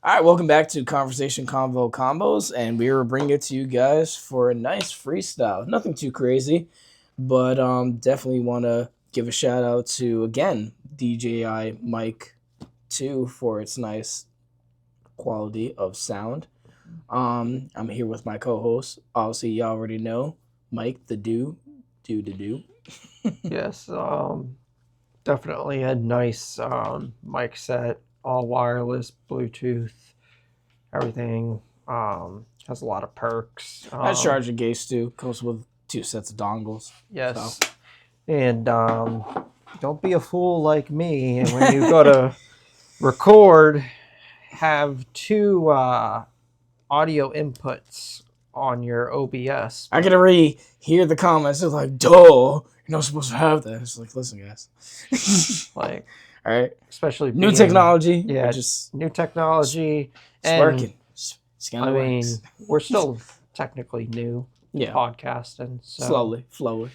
All right, welcome back to Conversation Convo Combos, and we are bringing it to you guys for a nice freestyle. Nothing too crazy, but definitely want to give a shout out to again DJI Mic 2 for its nice quality of sound. I'm here with my co-host. Obviously, you already know Mike the do. Yes, definitely a nice mic set, all wireless, Bluetooth, everything. Has a lot of perks. That charger case too comes with two sets of dongles. Yes, So. and don't be a fool like me. And when you go to record, have two audio inputs on your OBS. I can already hear the comments. It's like, duh, you're not supposed to have that. It's like, listen, guys. Like, all right, especially new technology. Yeah, just new technology. It's working. It's I mean, we're still technically new to podcasting. So slowly.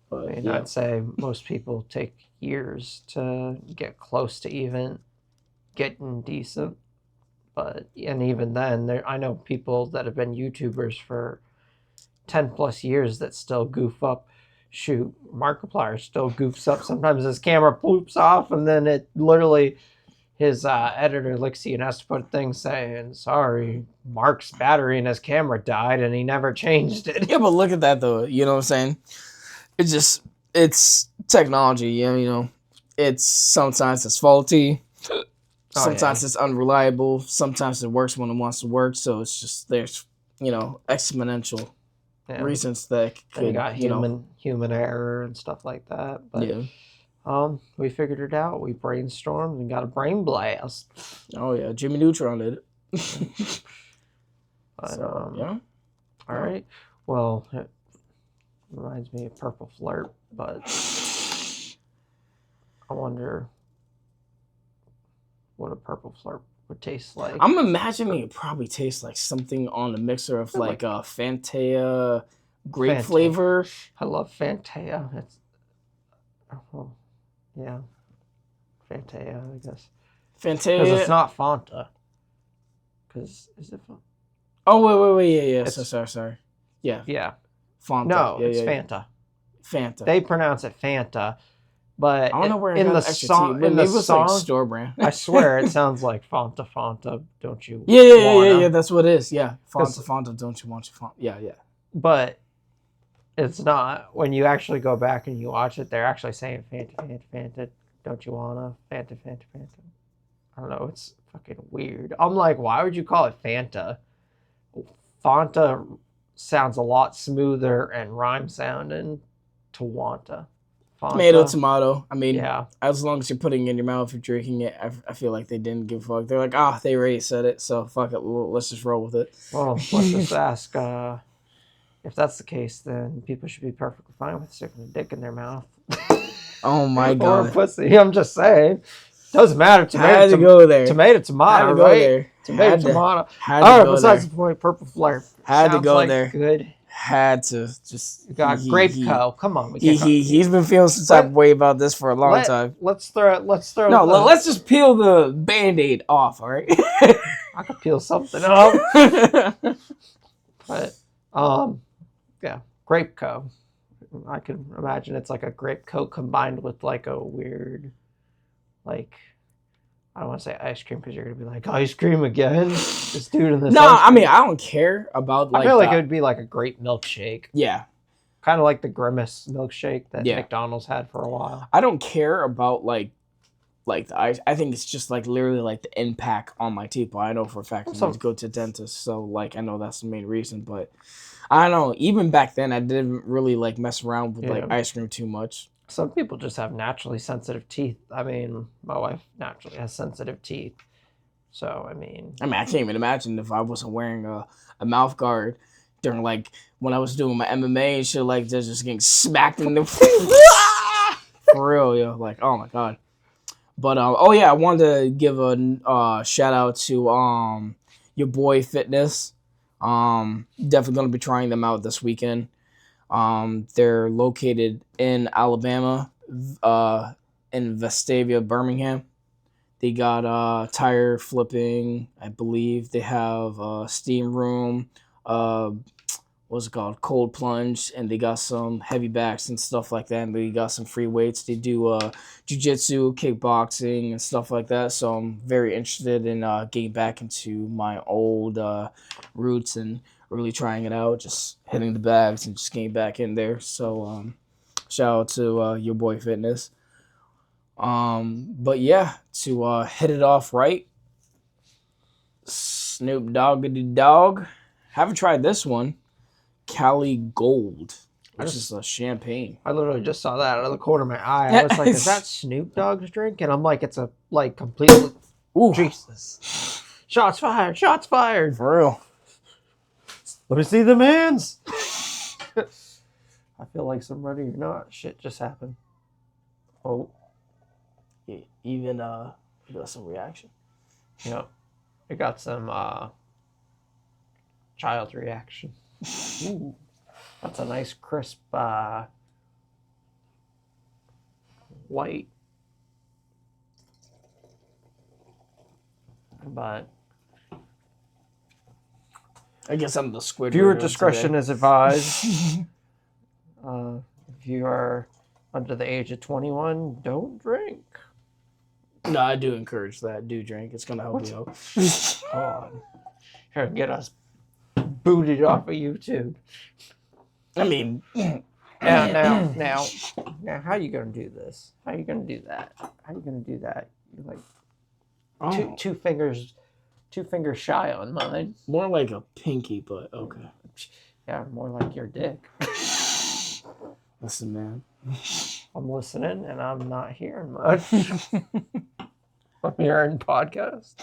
But, I'd say most people take years to get close to even getting decent. And even then, I know people that have been YouTubers for 10 plus years that still goof up. Shoot, Markiplier still goofs up. Sometimes his camera poops off, and then it literally, his editor looks at you and has to put a thing saying, sorry, Mark's battery in his camera died and he never changed it. Yeah, but look at that though. You know what I'm saying? It's technology. Yeah, it's sometimes it's faulty. Sometimes it's unreliable. Sometimes it works when it wants to work. So it's just there's exponential reasons that could you got human error and stuff like that. But we figured it out. We brainstormed and got a brain blast. Oh yeah, Jimmy Neutron did it. But, all right. Well, it reminds me of Purple Flirt, but I wonder what a Purple Flirt would taste like. I'm imagining it probably tastes like something on a mixer of like Fanta grape flavor. I love Fanta. It's Fanta, I guess. Fanta. Because it's not Fanta. Because is it Fanta? Oh wait, yeah. Sorry. Yeah. Fanta. No, it's Fanta. Fanta. They pronounce it Fanta. But I don't know where in the song, like store brand. I swear it sounds like Fanta, don't you? Yeah. That's what it is. Yeah, Fanta, don't you want your Fanta? Yeah. But it's not. When you actually go back and you watch it, they're actually saying Fanta, don't you wanna Fanta. I don't know. It's fucking weird. I'm like, why would you call it Fanta? Fanta sounds a lot smoother and rhyme sounding to Wanta. Fanta. Tomato. I mean, as long as you're putting it in your mouth, you're drinking it, I feel like they didn't give a fuck. They're like, they already said it, so fuck it. Let's just roll with it. Well, let's just ask. If that's the case, then people should be perfectly fine with sticking a dick in their mouth. Oh my god. Or pussy. I'm just saying. Doesn't matter. Had to go there. Tomato, right? Tomato. All right, besides the point, Purple Flirt. Had to go there. Good. Had to just. You got Grape Co. Come on, he's been feeling some type of way about this for a long time. Let's throw. No, let's just peel the Band-Aid off. All right. I could peel something off. But Grape Co. I can imagine it's like a Grape Co. combined with like a weird, like. I don't want to say ice cream because you're gonna be like ice cream again. This dude in this. No, I mean I don't care about. I feel like it would be like a grape milkshake. Yeah, kind of like the Grimace milkshake that McDonald's had for a while. I don't care about like the ice. I think it's just like literally like the impact on my teeth. But I know for a fact I need to go to the dentist, so like I know that's the main reason. But I don't know. Even back then, I didn't really like mess around with like ice cream too much. Some people just have naturally sensitive teeth. I mean, my wife naturally has sensitive teeth. So, I mean, I can't even imagine if I wasn't wearing a mouth guard during, like, when I was doing my MMA and shit, like, just getting smacked in the... For real, yo. Like, oh, my God. But, I wanted to give a shout-out to your boy Fitness. Definitely going to be trying them out this weekend. They're located in Alabama, in Vestavia, Birmingham. They got tire flipping, I believe. They have steam room, uh, what's it called, cold plunge, and they got some heavy backs and stuff like that. And they got some free weights. They do jujitsu, kickboxing, and stuff like that. So I'm very interested in getting back into my old roots and really trying it out. Just hitting the bags and just getting back in there. So shout out to your boy Fitness. But yeah, to hit it off right, Snoop Doggity Dog. Haven't tried this one. Cali Gold, which is a champagne. I literally just saw that out of the corner of my eye. I was like, "Is that Snoop Dogg's drink?" And I'm like, "It's a like completely." Ooh, Jesus! Shots fired! Shots fired! For real. Let me see the mans. I feel like some ready or not shit just happened. Oh, Yeah, even got some reaction. yeah, it got some child reaction. Ooh, that's a nice crisp white. But I guess I'm the squid. viewer discretion is advised. If you are under the age of 21, don't drink. No, I do encourage that. Do drink. It's gonna help you out. God, trying to get us booted off of YouTube. I mean, Now, how are you gonna do this? How are you gonna do that? How are you gonna do that? You're like two fingers shy on mine. More like a pinky, but okay. Yeah, more like your dick. Listen, man. I'm listening and I'm not hearing much. I'm hearing podcast.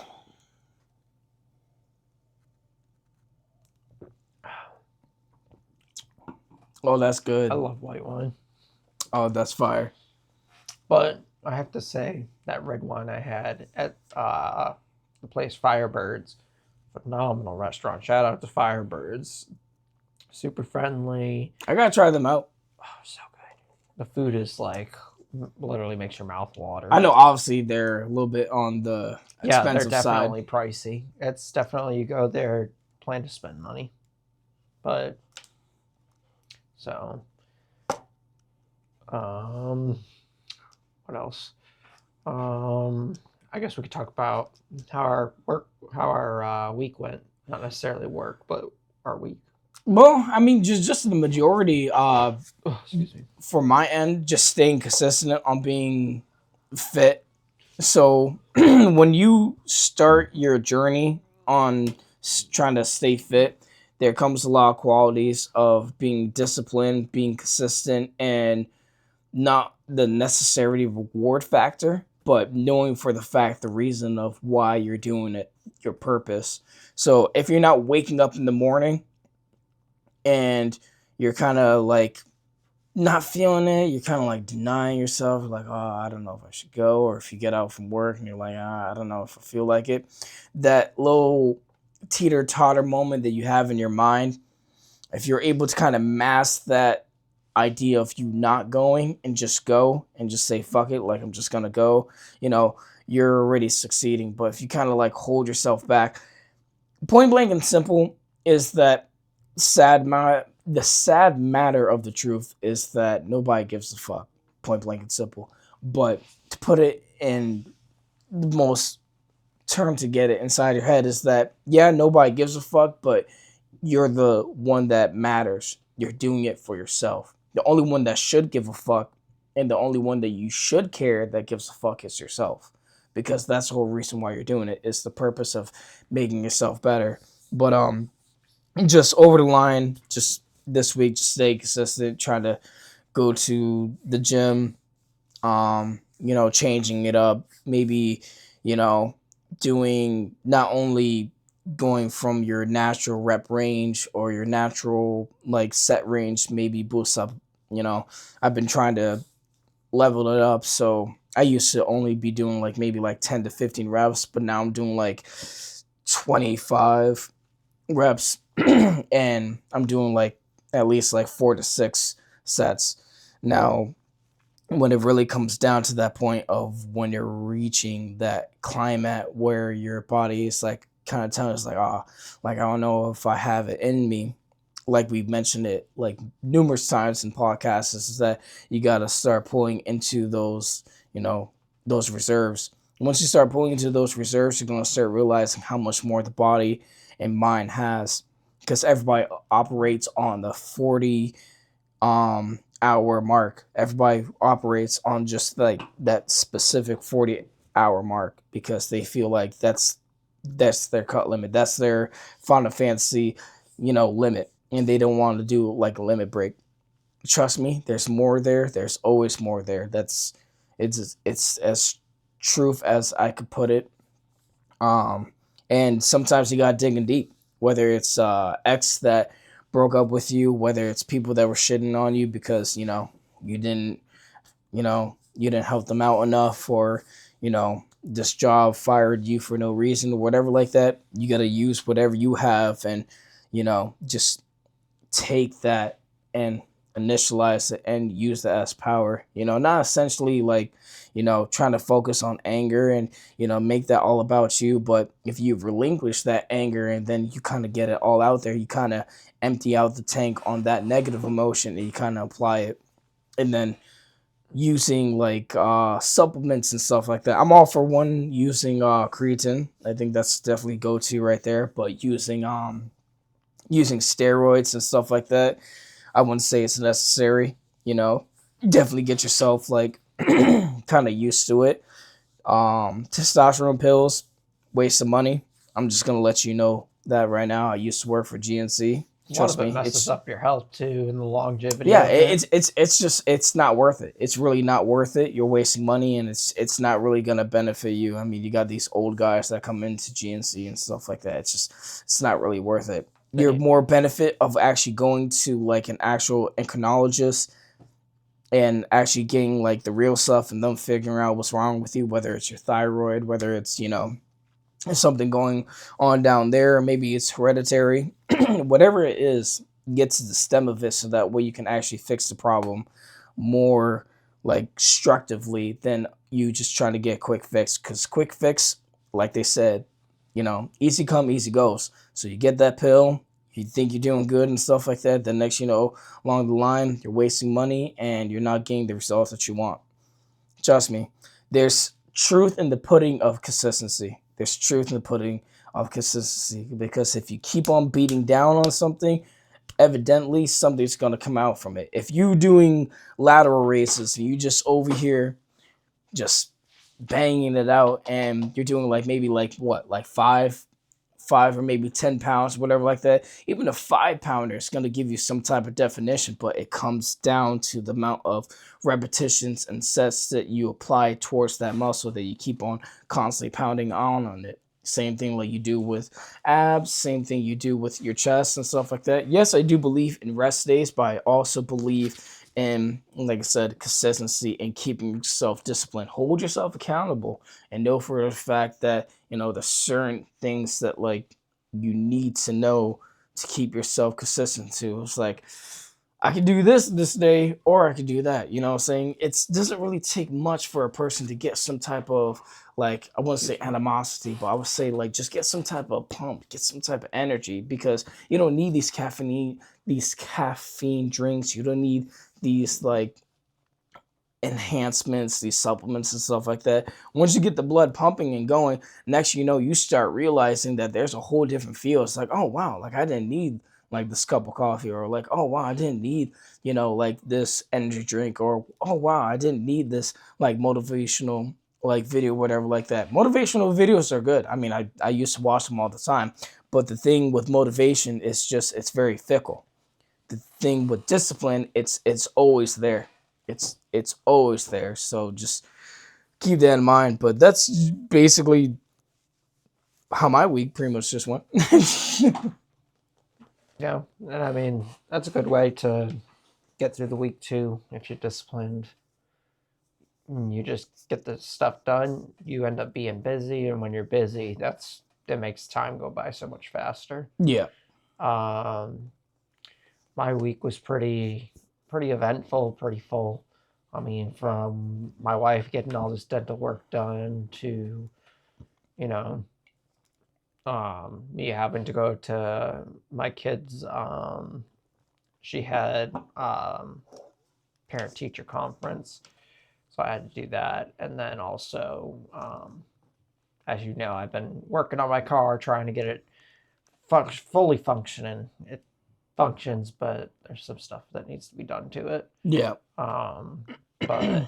Oh, that's good. I love white wine. Oh, that's fire. But I have to say that red wine I had at the place Firebirds, phenomenal restaurant. Shout out to Firebirds. Super friendly. I gotta try them out. Oh, so good. The food is like literally makes your mouth water. I know, obviously they're a little bit on the expensive they're definitely side. pricey. It's definitely, you go there, plan to spend money. But so, what else? I guess we could talk about how our week went. Not necessarily work, but our week. Well, I mean, just the majority of, Excuse me. for my end, just staying consistent on being fit. So when you start your journey on trying to stay fit, there comes a lot of qualities of being disciplined, being consistent, and not the necessary reward factor, but knowing for the fact the reason of why you're doing it, your purpose. So if you're not waking up in the morning and you're kind of like not feeling it, you're kind of like denying yourself, like, oh, I don't know if I should go. Or if you get out from work and you're like, I don't know if I feel like it, that little teeter totter moment that you have in your mind, if you're able to kind of mask that idea of you not going and just go and just say fuck it, like I'm just gonna go, you're already succeeding. But if you kind of like hold yourself back, point blank and simple, is that the sad matter of the truth is that nobody gives a fuck. Point blank and simple. But to put it in the most term to get it inside your head is that, yeah, nobody gives a fuck, but you're the one that matters. You're doing it for yourself. The only one that should give a fuck and the only one that you should care that gives a fuck is yourself. Because that's the whole reason why you're doing it. It's the purpose of making yourself better. But just over the line, just this week, just stay consistent, try to go to the gym, changing it up, maybe, doing not only going from your natural rep range or your natural like set range, maybe boost up, I've been trying to level it up. So I used to only be doing like maybe like 10 to 15 reps, but now I'm doing like 25 reps and I'm doing like at least like 4 to 6 sets. Now, when it really comes down to that point of when you're reaching that climate where your body is like kind of telling us like, oh, like I don't know if I have it in me. Like we've mentioned it like numerous times in podcasts, is that you got to start pulling into those, those reserves. Once you start pulling into those reserves, you're going to start realizing how much more the body and mind has, because everybody operates on the 40 hour mark. Everybody operates on just like that specific 40-hour mark because they feel like that's their cut limit. That's their Final Fantasy, limit. And they don't want to do like a limit break. Trust me, there's more there. There's always more there. It's as truth as I could put it. Um, and sometimes you gotta dig in deep, whether it's ex that broke up with you, whether it's people that were shitting on you because you didn't you didn't help them out enough, or this job fired you for no reason or whatever like that. You gotta use whatever you have and just take that and initialize it and use that as power. Not essentially like, trying to focus on anger and, make that all about you. But if you relinquish that anger and then you kind of get it all out there, you kind of empty out the tank on that negative emotion and you kind of apply it. And then using like supplements and stuff like that. I'm all for one using creatine. I think that's definitely go to right there. But using steroids and stuff like that, I wouldn't say it's necessary. Definitely get yourself like kind of used to it. Testosterone pills, waste of money. I'm just gonna let you know that right now. I used to work for GNC. A lot Trust of it me, messes up your health too and the longevity yeah, of it. it's just it's not worth it. It's really not worth it. You're wasting money, and it's not really gonna benefit you. I mean, you got these old guys that come into GNC and stuff like that. It's not really worth it. You're They, more benefit of actually going to like an actual endocrinologist and actually getting like the real stuff and them figuring out what's wrong with you, whether it's your thyroid, whether it's there's something going on down there, maybe it's hereditary, whatever it is, get to the stem of it so that way you can actually fix the problem more like constructively than you just trying to get a quick fix. Because quick fix, like they said, easy come, easy goes. So you get that pill, you think you're doing good and stuff like that. Then next, along the line, you're wasting money and you're not getting the results that you want. Trust me, there's truth in the pudding of consistency. There's truth in the pudding of consistency, because if you keep on beating down on something, evidently something's going to come out from it. If you doing lateral races and you just over here just banging it out and you're doing like maybe like what, like five or maybe 10 pounds, whatever like that, even a 5 pounder is going to give you some type of definition, but it comes down to the amount of repetitions and sets that you apply towards that muscle that you keep on constantly pounding on it. Same thing like you do with abs, same thing you do with your chest and stuff like that. Yes, I do believe in rest days, but I also believe in, like I said, consistency and keeping yourself disciplined. Hold yourself accountable and know for the fact that, there's certain things that like you need to know to keep yourself consistent to. It's like, I could do this day or I could do that. You know what I'm saying? It doesn't really take much for a person to get some type of like, I wouldn't say animosity, but I would say like just get some type of pump, get some type of energy, because you don't need these caffeine drinks. You don't need these like enhancements, these supplements and stuff like that. Once you get the blood pumping and going, next you start realizing that there's a whole different feel. It's like, oh wow, like I didn't need like this cup of coffee, or like, oh wow, I didn't need, like this energy drink, or oh wow, I didn't need this like motivational like video, whatever like that. Motivational videos are good. I mean, I used to watch them all the time. But the thing with motivation is just it's very fickle. The thing with discipline, it's always there. It's always there. So just keep that in mind. But that's basically how my week pretty much just went. yeah, and I mean that's a good way to get through the week too. If you're disciplined, you just get the stuff done. You end up being busy, and when you're busy, that makes time go by so much faster. Yeah. Um, my week was pretty eventful, pretty full. I mean, from my wife getting all this dental work done to, you know, me having to go to my kids. She had parent teacher conference, so I had to do that, and then also, as you know, I've been working on my car trying to get it fully functioning. It functions, but there's some stuff that needs to be done to it. Yeah. But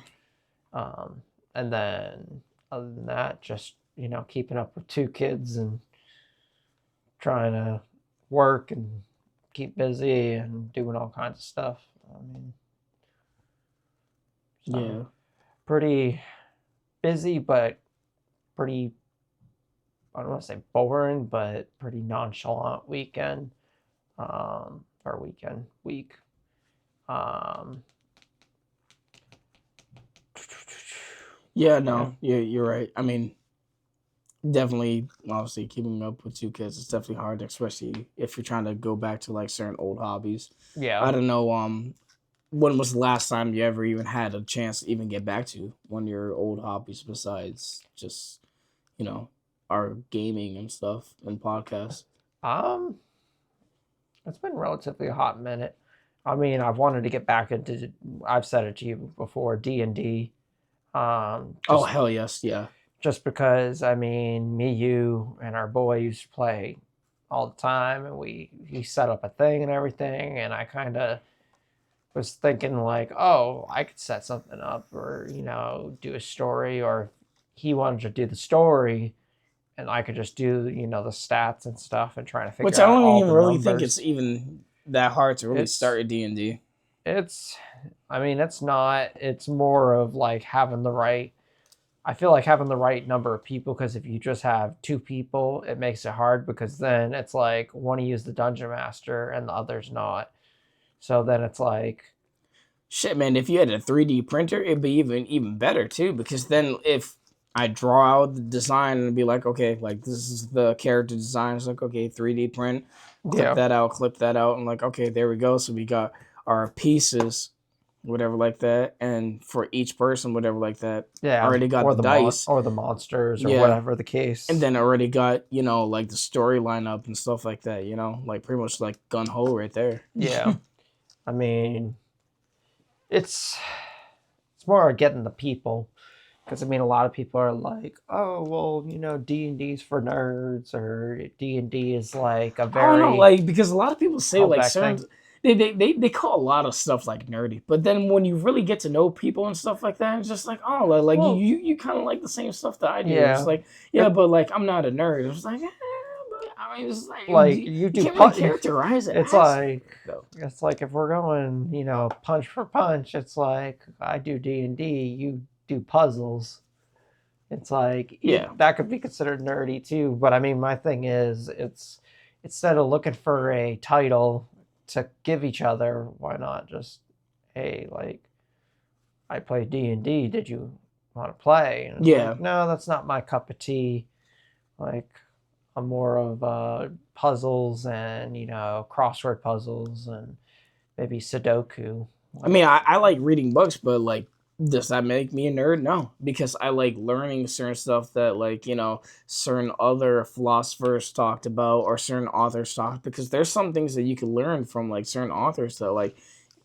and then other than that, just keeping up with two kids and trying to work and keep busy and doing all kinds of stuff. I mean, so Yeah. pretty busy, but pretty, I don't want to say boring, but pretty nonchalant weekend, or week. Um, Yeah, no, you're right. I mean, definitely, obviously, keeping up with two kids is definitely hard, especially if you're trying to go back to like certain old hobbies. I yeah. don't know. When was the last time you ever even had a chance to even get back to one of your old hobbies besides just, you know, our gaming and stuff and podcasts? Um, it's been relatively a hot minute. I mean, I've wanted to get back into. I've said it to you before, D&D. Oh Just hell yes, yeah. because I mean, me, you, and our boy used to play all the time, and he set up a thing and everything, and I kind of was thinking like, oh, I could set something up, or do a story, or he wanted to do the story, and I could just do the stats and stuff, and trying to figure Which I out don't all even the really think it's numbers. even that hard to really It's start a D&D. it's, I mean, it's not. It's more of like having the right. I feel like having the right number of people, because if you just have two people, it makes it hard, because then it's like one of you is the dungeon master and the other's not. So then it's like, Shit, man, if you had a 3D printer, it'd be even better too. Because then if I draw out the design and be like, okay, like this is the character design. It's like, okay, 3D print, yeah, clip that out, and like, okay, there we go. So we got our pieces, whatever like that, and for each person, whatever like that. yeah, Already got or the dice, or the monsters or yeah, whatever the and case. then already got like the storyline up and stuff like that. Like pretty much like gun ho right there. Yeah, I mean, it's it's more getting the people, because I mean, a lot of people are like, oh, well, D&D's for nerds, or D&D is like a I don't know, very like because a lot of people say held like back certain thing. they call a lot of stuff like nerdy, but then when you really get to know people and stuff like that, it's just like oh like Well, you kind of like the same stuff that I do. It's yeah, like yeah, it but like I'm not a nerd. It's like but I mean it's like like you you do can't really put. characterize it It's as like though. it's like if we're going, punch for punch. It's like I do D&D, you do puzzles. It's like Yeah, that could be considered nerdy too. But I mean, my thing is, it's instead of looking for a title to give each other, why not just, hey, like, I play D&D. Did you want to play? And it's yeah. like, no, that's not my cup of tea. Like, I'm more of puzzles and crossword puzzles and maybe Sudoku. I Like, mean, I like reading books, but like, does that make me a nerd? No, because I like learning certain stuff that like certain other philosophers talked about or certain authors talked. Because there's some things that you can learn from like certain authors that like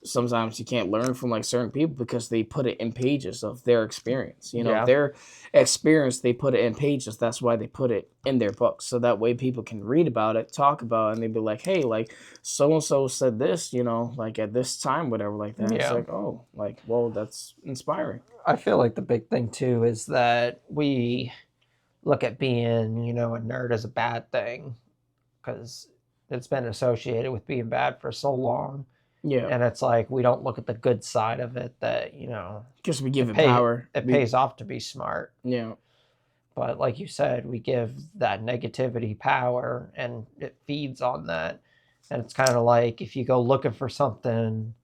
sometimes you can't learn from like certain people because they put it in pages of their experience. yeah, Their experience they put it in pages. That's why they put it in their books, so that way people can read about it, talk about it, and they'd be like, hey, like so and so said this, like at this time, whatever, like that. It's yeah. like, oh, like, well, that's inspiring. I feel like the big thing too is that we look at being, a nerd as a bad thing, because it's been associated with being bad for so long. Yeah, And it's like we don't look at the good side of it, that, because we give it it pay power. it We, pays off to be smart. yeah, But like you said, we give that negativity power, and it feeds on that. And it's kind of like if you go looking for something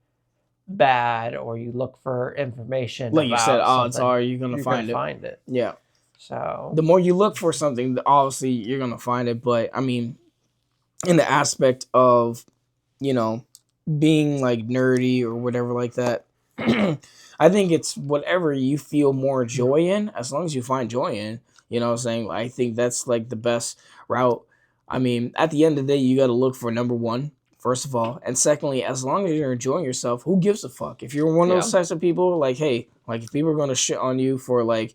bad, or you look for information like you said, about odds something, are you're gonna you're going to find it. find it. Yeah, So, the more you look for something, obviously you're gonna find it. But I mean, in the aspect of you know being like nerdy or whatever like that, I think it's whatever you feel more joy in, as long as you find joy in. You know what I'm saying? I think that's like the best route. I mean, at the end of the day, you got to look for number one, first of all. And secondly, as long as you're enjoying yourself, who gives a fuck? If you're one of those Yeah, types of people, like, hey, like if people are going to shit on you for like,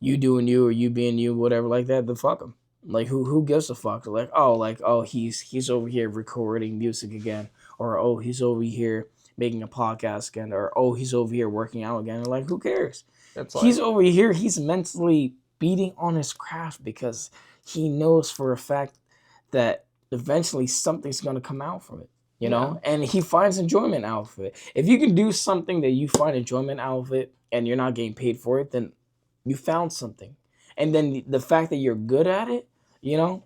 you doing you or you being you, whatever like that, then fuck them. Like who gives a fuck? Like oh he's over here recording music again, or oh he's over here making a podcast again, or oh he's over here working out again. Like who cares? it's He's like, over here. He's mentally beating on his craft because he knows for a fact that eventually something's gonna come out from it. yeah, And he finds enjoyment out of it. If you can do something that you find enjoyment out of it and you're not getting paid for it, then you found something. And then the fact that you're good at it,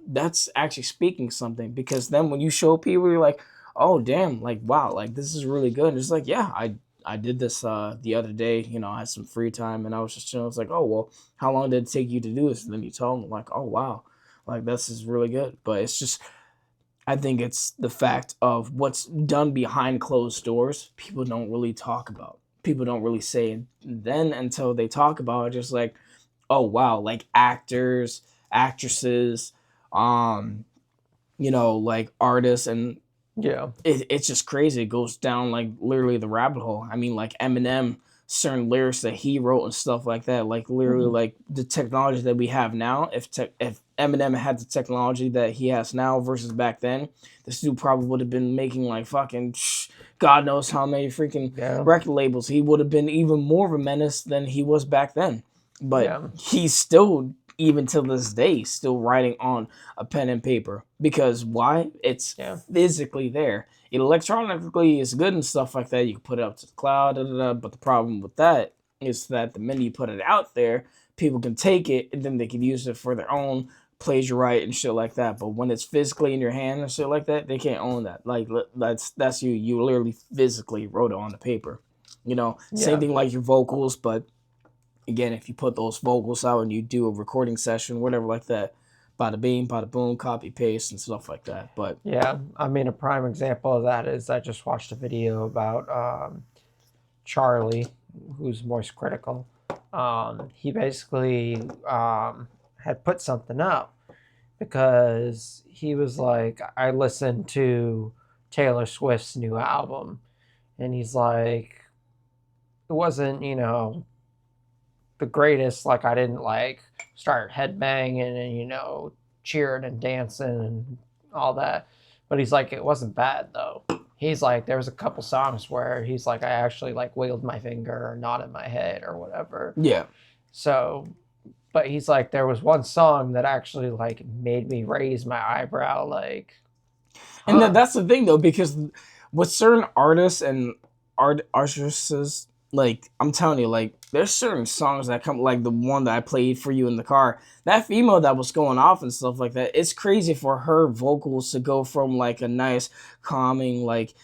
that's actually speaking something, because then when you show people, you're like, oh damn, like wow, like this is really good. And it's like, yeah, I did this the other day. I had some free time and I was just chilling. It's like, oh well, how long did it take you to do this? And then you tell them like, oh wow, like this is really good. But it's just, I think it's the fact of what's done behind closed doors. People don't really talk about. People don't really say it then until they talk about it. Just like, oh wow, like actors, actresses, um, like artists, and yeah, it's just crazy. It goes down like literally the rabbit hole. I mean, like Eminem, certain lyrics that he wrote and stuff like that. Like literally, mhm, like the technology that we have now. If Eminem had the technology that he has now versus back then, this dude probably would have been making like fucking God knows how many freaking yeah, record labels. He would have been even more of a menace than he was back then. But yeah, he's still, even till this day, still writing on a pen and paper, because why? It's yeah, physically there. Electronically is good and stuff like that. You can put it up to the cloud, da, da, da, but the problem with that is that the minute you put it out there, people can take it and then they can use it for their own plagiarize and shit like that. But when it's physically in your hand and shit like that, they can't own that. Like that's you. You literally physically wrote it on the paper. Same yeah, thing like your vocals, but again, if you put those vocals out and you do a recording session, whatever like that, bada bing, bada boom, copy paste and stuff like that. But yeah. I mean, a prime example of that is I just watched a video about Charlie, who's Moist Critical. He basically had put something up because he was like, I listened to Taylor Swift's new album, and he's like, it wasn't, the greatest. Like, I didn't like start headbanging and, cheering and dancing and all that. But he's like, it wasn't bad though. He's like, there was a couple songs where he's like, I actually like wiggled my finger or nodded my head or whatever. yeah, So, but he's like, there was one song that actually like made me raise my eyebrow, like, and huh? that's the thing though, because with certain artists and artists, like I'm telling you, like there's certain songs that come, like the one that I played for you in the car. That female that was going off and stuff like that. It's crazy for her vocals to go from like a nice, calming, like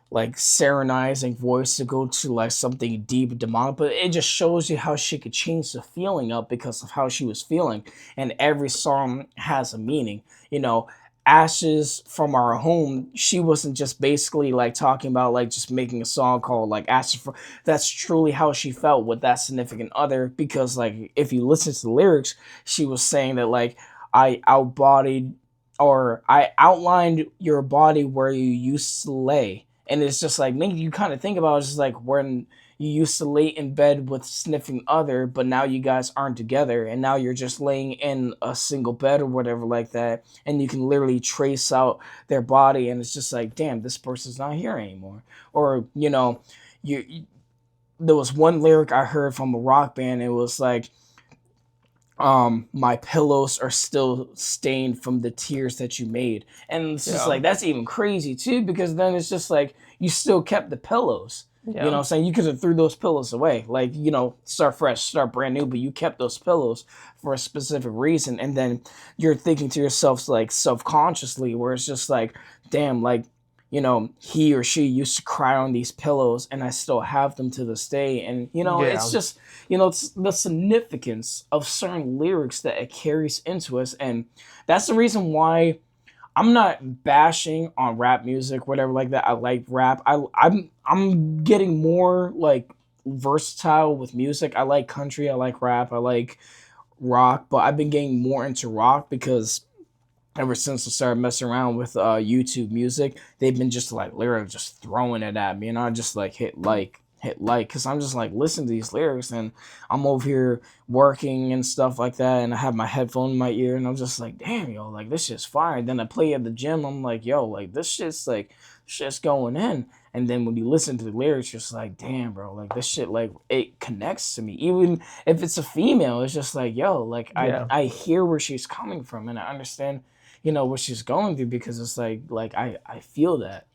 serenizing voice to go to like something deep demonic. But it just shows you how she could change the feeling up because of how she was feeling. And every song has a meaning. You know, Ashes from Our Home, she wasn't just basically like talking about like just making a song called like Ashes for, that's truly how she felt with that significant other, because like if you listen to the lyrics, she was saying that like I outbodied, or I outlined your body where you used to lay. And it's just like making you kind of think about it, just like when you used to lay in bed with sniffing other, but now you guys aren't together and now you're just laying in a single bed or whatever like that, and you can literally trace out their body, and it's just like, damn, this person's not here anymore. Or you there was one lyric I heard from a rock band. It was like, my pillows are still stained from the tears that you made. And it's just Yeah, like, that's even crazy too, because then it's just like you still kept the pillows. You know yeah, what I'm saying? You could have threw those pillows away. Like, start fresh, start brand new, but you kept those pillows for a specific reason. And then you're thinking to yourself like self-consciously, where it's just like, damn, like, he or she used to cry on these pillows and I still have them to this day. And it's yeah, just, it's the significance of certain lyrics that it carries into us. And that's the reason why I'm not bashing on rap music, whatever like that. I like rap. I'm getting more like versatile with music. I like country. I like rap. I like rock. But I've been getting more into rock because ever since I started messing around with YouTube music, they've been just like literally just throwing it at me, and I just like hit like, because I'm just like listening to these lyrics, and I'm over here working and stuff like that, and I have my headphone in my ear, and I'm just like, damn, yo, like this shit's fire. And then I play at the gym, I'm like, yo, like this shit's going in. And then when you listen to the lyrics, you're just like, damn, bro, like this shit, like it connects to me. Even if it's a female, it's just like, yo, like Yeah. I hear where she's coming from, and I understand what she's going through, because it's like I feel that,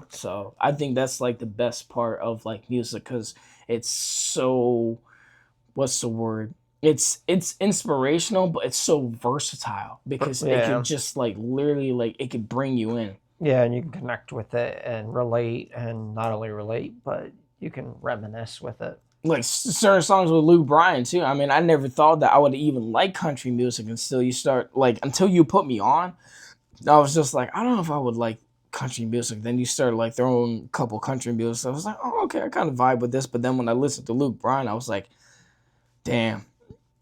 so I think that's like the best part of like music, because it's so, what's the word, it's inspirational, but it's so versatile, because it Yeah. could just like literally, like it could bring you in. Yeah, and you can connect with it and relate, and not only relate, but you can reminisce with it. Like certain songs with Luke Bryan too. I mean, I never thought that I would even like country music until you put me on. I was just like, I don't know if I would like country music. Then you started like throwing a couple country music. So I was like, oh, okay, I kind of vibe with this. But then when I listened to Luke Bryan, I was like, damn.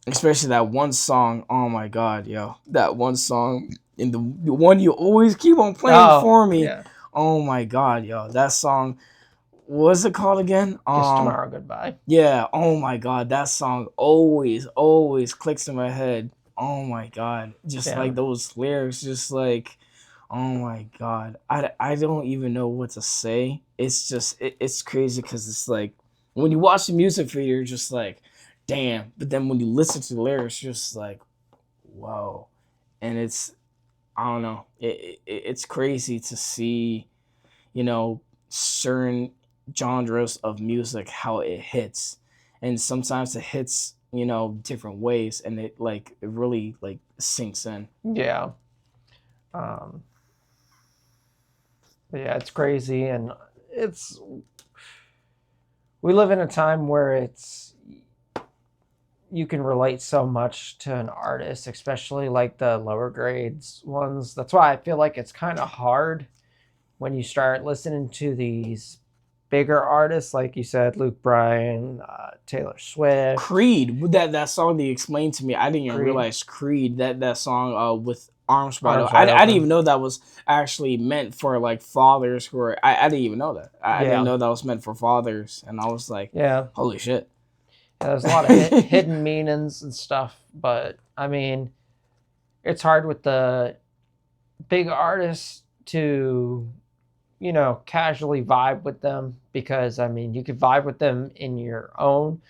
Especially that one song. Oh my God, yo. That one song, in the one you always keep on playing for me. Yeah. Oh my God, yo. That song, what's it called again? Kiss Tomorrow Goodbye. Yeah, oh my God. That song always clicks in my head. Oh my God. Just like those lyrics, just like, oh my God. I don't even know what to say. It's just, it's crazy, because it's like, when you watch the music video, you're just like, damn. But then when you listen to the lyrics, you're just like, whoa. And I don't know. It's crazy to see, certain genres of music, how it hits. And sometimes it hits, different ways, and it really like sinks in. Yeah. Um, yeah, it's crazy, and it's we live in a time where you can relate so much to an artist, especially like the lower grades ones. That's why I feel like it's kind of hard when you start listening to these bigger artists, like you said, Luke Bryan, Taylor Swift, Creed. That song that you explained to me, I didn't even realize Creed. That song with Arms Wide Open. I didn't even know that was actually meant for like fathers who are. I didn't even know that. I didn't know that was meant for fathers, and I was like, yeah, holy shit. Yeah, there's a lot of hidden meanings and stuff, but I mean, it's hard with the big artists to, casually vibe with them, because I mean, you could vibe with them in your own,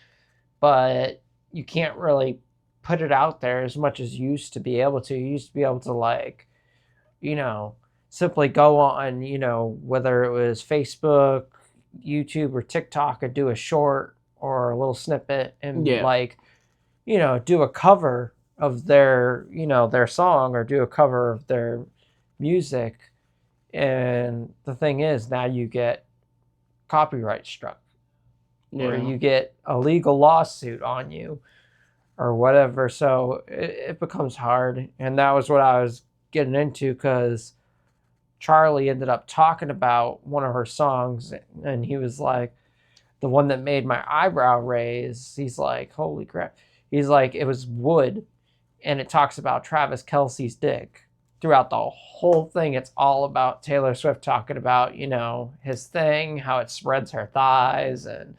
but you can't really put it out there as much as you used to be able to. You used to be able to, like, simply go on, whether it was Facebook, YouTube, or TikTok, and do a short or a little snippet, and do a cover of their song, or do a cover of their music. And the thing is, now you get copyright struck, or you get a legal lawsuit on you, or whatever. So it becomes hard. And that was what I was getting into, because Charlie ended up talking about one of her songs, and he was like, the one that made my eyebrow raise, he's like, holy crap. He's like, it was Wood, and it talks about Travis Kelce's dick. Throughout the whole thing, it's all about Taylor Swift talking about, his thing, how it spreads her thighs, and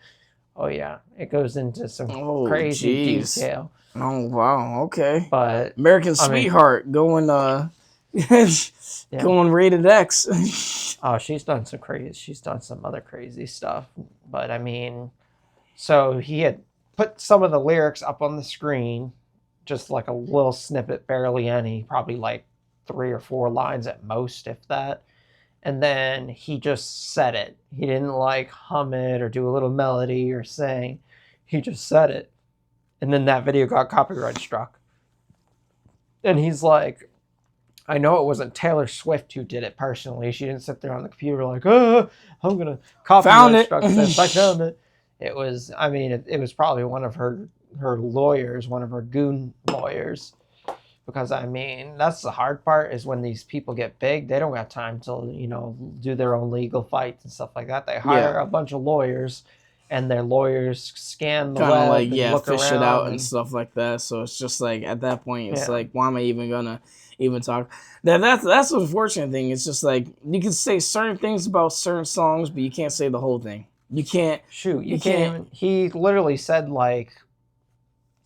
oh yeah, it goes into some crazy detail. Oh wow, okay. But American Sweetheart going going rated X. Oh, she's done some other crazy stuff. But I mean, so he had put some of the lyrics up on the screen, just like a little snippet, barely any, probably like 3 or 4 lines at most, if that. And then he just said it. He didn't like hum it or do a little melody or sing. He just said it. And then that video got copyright struck. And he's like, I know it wasn't Taylor Swift who did it personally. She didn't sit there on the computer like, I'm going to copyright struck this. I found it. It was, it was probably one of her lawyers, one of her goon lawyers. Because I mean, that's the hard part is when these people get big, they don't got time to, you know, do their own legal fights and stuff like that. They hire a bunch of lawyers, and their lawyers scan the kind of like web and look fish it around out and and stuff like that. So it's just like at that point, it's yeah. like, why am I even gonna even talk? That's the unfortunate thing. It's just like you can say certain things about certain songs, but you can't say the whole thing. You can't. Shoot, you can't even. He literally said like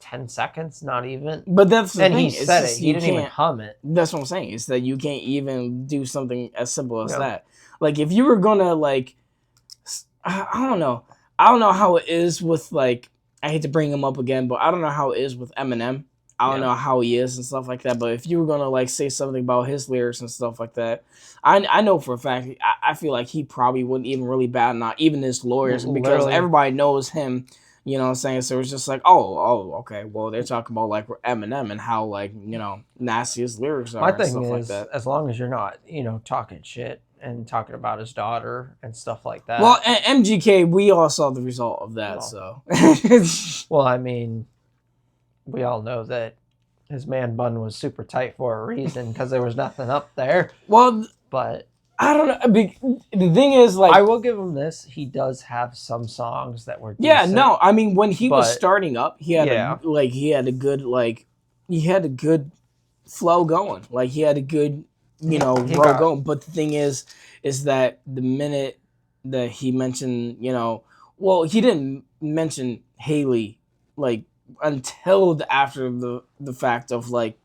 10 seconds, not even. But that's the and thing. he said just, it. He didn't even hum it. That's what I'm saying. Is that you can't even do something as simple as that. Like if you were gonna like, I don't know. I don't know how it is with like. I hate to bring him up again, but I don't know how it is with Eminem. I don't know how he is and stuff like that. But if you were gonna like say something about his lyrics and stuff like that, I know for a fact. I feel like he probably wouldn't even really bat not even his lawyers because everybody knows him. You know what I'm saying? So it's just like, oh, okay. Well, they're talking about like Eminem and how like, you know, nasty his lyrics are. My thing and stuff is, like that. as long as you're not, you know, talking shit and talking about his daughter and stuff like that. Well, MGK, we all saw the result of that. So, well, I mean, we all know that his man bun was super tight for a reason because there was nothing up there. Well, but I don't know. The thing is, like, I will give him this. He does have some songs that were decent. Yeah, no, I mean, when he was starting up, he had he had a good flow going. Like he had a good, you know, row going. But the thing is that the minute that he mentioned, you know, well, he didn't mention Haley like until after the fact of like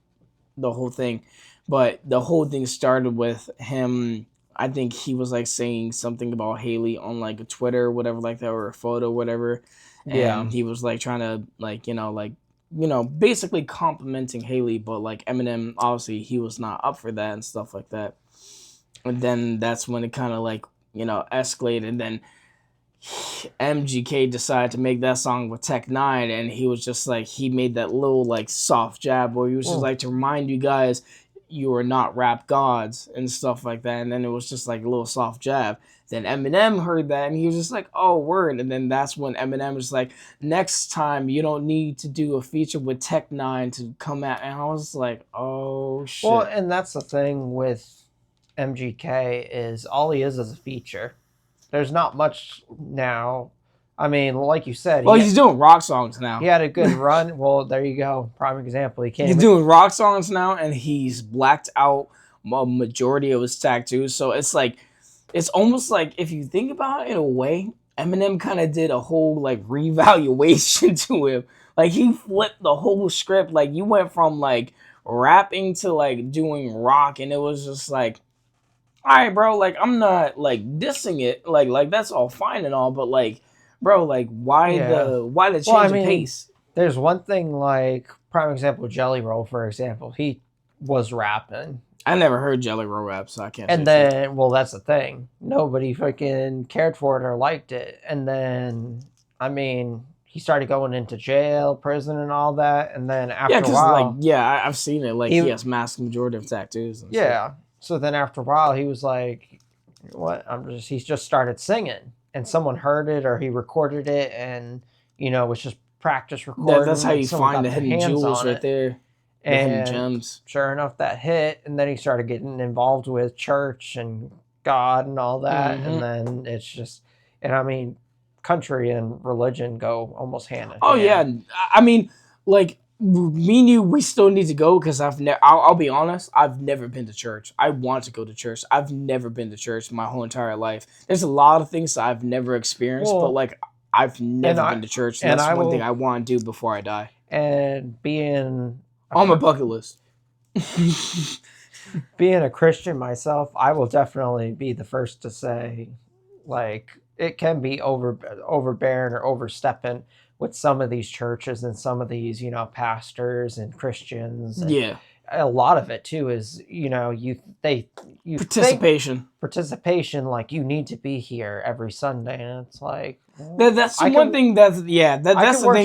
the whole thing, but the whole thing started with him. I think he was like saying something about Haley on like a Twitter or whatever like that, or a photo, whatever. And he was like trying to like, basically complimenting Haley, but like Eminem, obviously he was not up for that and stuff like that. And then that's when it kind of like, escalated. And then MGK decided to make that song with Tech Nine, and he was just like, he made that little like soft jab where he was just like, to remind you guys, you are not rap gods and stuff like that. And then it was just like a little soft jab. Then Eminem heard that and he was just like, oh, word. And then that's when Eminem was like, next time you don't need to do a feature with Tech Nine to come out. And I was like, oh shit. Well, and that's the thing with MGK is all he is a feature. There's not much now. I mean, like you said. Well, he's doing rock songs now. He had a good run. Well, there you go. Prime example. He's doing rock songs now, and he's blacked out a majority of his tattoos. So it's like, it's almost like, if you think about it in a way, Eminem kind of did a whole like revaluation to him. Like he flipped the whole script. Like you went from like rapping to like doing rock, and it was just like, all right, bro. Like I'm not like dissing it. Like that's all fine and all, but like, bro, like why the change of pace? There's one thing, like prime example, Jelly Roll, for example. He was rapping. I never heard Jelly Roll rap, so I can't. And then, well, that's the thing. Nobody freaking cared for it or liked it. And then, I mean, he started going into jail, prison, and all that. And then after a while, I've seen it. Like he has masked majority of tattoos. And stuff. So then after a while, he was like, "What? He's just started singing." And someone heard it or he recorded it and, was just practice recording. That's how you find the hidden jewels right there. The hidden gems. Sure enough, that hit. And then he started getting involved with church and God and all that. Mm-hmm. And then it's just, and I mean, country and religion go almost hand in hand. Oh, yeah. I mean, like, me and you, we still need to go because I'll be honest, I've never been to church. I want to go to church. I've never been to church my whole entire life. There's a lot of things I've never experienced, but like I've never been to church. And that's one thing I want to do before I die. And being on my bucket list. Being a Christian myself, I will definitely be the first to say, like, it can be overbearing or overstepping with some of these churches and some of these, pastors and Christians. And a lot of it too is, participation, like you need to be here every Sunday. And it's like, that's the one thing that's the thing that's one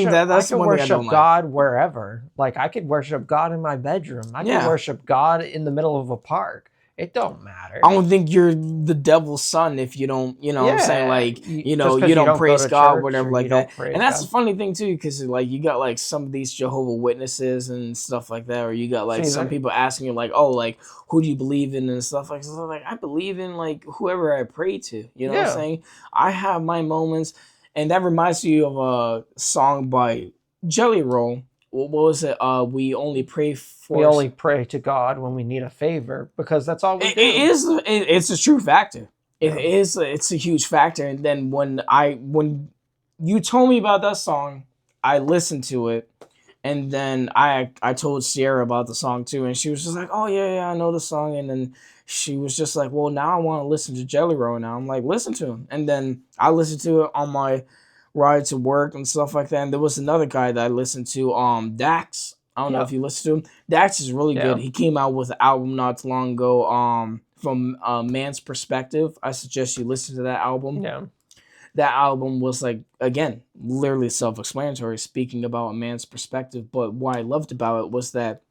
thing I don't like. God wherever. Like I could worship God in my bedroom. I could worship God in the middle of a park. it don't matter. I don't think you're the devil's son if you don't, you know what I'm saying? Yeah, Like, just you because you don't don't go praise to God, church whatever or like you that. don't And praise that's the God. funny thing too, because like you got like some of these Jehovah Witnesses and stuff like that, or you got like See, some people asking you like, oh, like who do you believe in and stuff like that. So like I believe in like whoever I pray to. You know what I'm yeah, saying? I have my moments, and that reminds you of a song by Jelly Roll. What was it? We only pray we for. only pray to God when we need a favor because that's all we It do. is. It's a true factor. It Yeah. is. It's a huge factor. And then when you told me about that song, I listened to it, and then I told Sierra about the song too, and she was just like, "Oh yeah, yeah, I know the song." And then she was just like, "Well, now I want to listen to Jelly Roll." Now I'm like, "Listen to him." And then I listened to it on my ride to work and stuff like that. And there was another guy that I listened to, Dax. I don't know Yeah. if you listen to him. Dax is really good. Yeah. He came out with an album not too long ago, from a man's perspective. I suggest you listen to that album. Yeah. That album was like, again, literally self-explanatory, speaking about a man's perspective. But what I loved about it was that